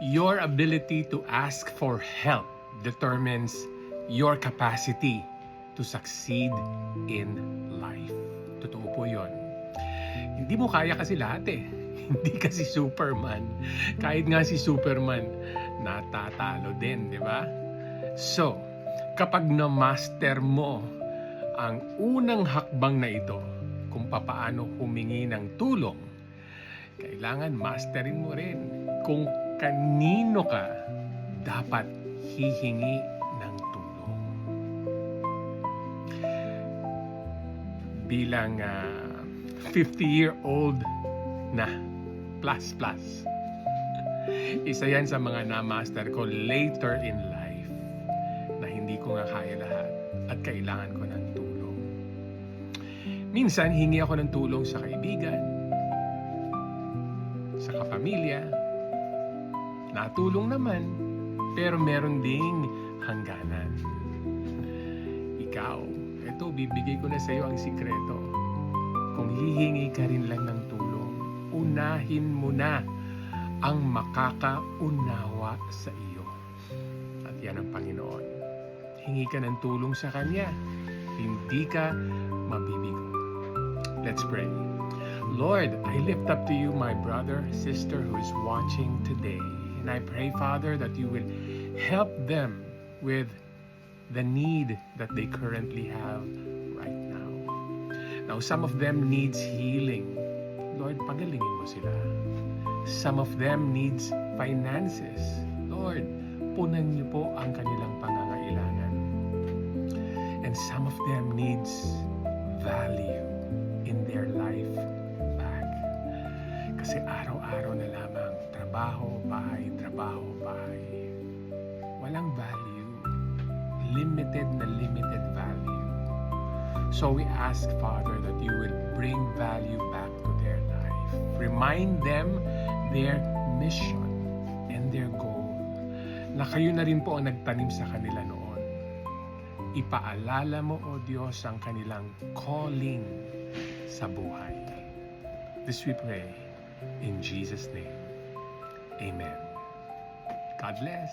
Your ability to ask for help determines your capacity to succeed in life. Totoo po yun. Hindi mo kaya kasi lahat eh. Hindi kasi Superman. Kahit nga si Superman, natatalo din, di ba? So, kapag na-master mo ang unang hakbang na ito, kung papaano humingi ng tulong, kailangan masterin mo rin kung kanino ka dapat hihingi ng tulong. Bilang 50-year-old na plus. Isa yan sa mga na-master ko later in life na hindi ko nga kaya lahat at kailangan ko ng tulong. Minsan, hingi ako ng tulong sa kaibigan, sa kapamilya. Natulong naman, pero meron ding hangganan. Ikaw, eto, bibigay ko na sa iyo ang sikreto. Kung hihingi ka rin lang ng tulong, unahin mo na ang makakaunawa sa iyo. At yan ang Panginoon. Hingi ka ng tulong sa Kanya. Hindi ka mabibigo. Let's pray. Lord, I lift up to you my brother, sister who is watching today. And I pray, Father, that you will help them with the need that they currently have right now. Now, some of them needs healing. Lord, pagalingin mo sila. Some of them needs finances. Lord, punan niyo po ang kanilang pangangailangan. And some of them needs value in their life back. Kasi araw-araw na lamang trabaho, bahay. Walang value. Limited value. So we ask, Father, that you would bring value back to their life. Remind them their mission and their goal. Na kayo na rin po ang nagtanim sa kanila noon. Ipaalala mo, O Diyos, ang kanilang calling sa buhay. This we pray in Jesus' name. Amen. God bless.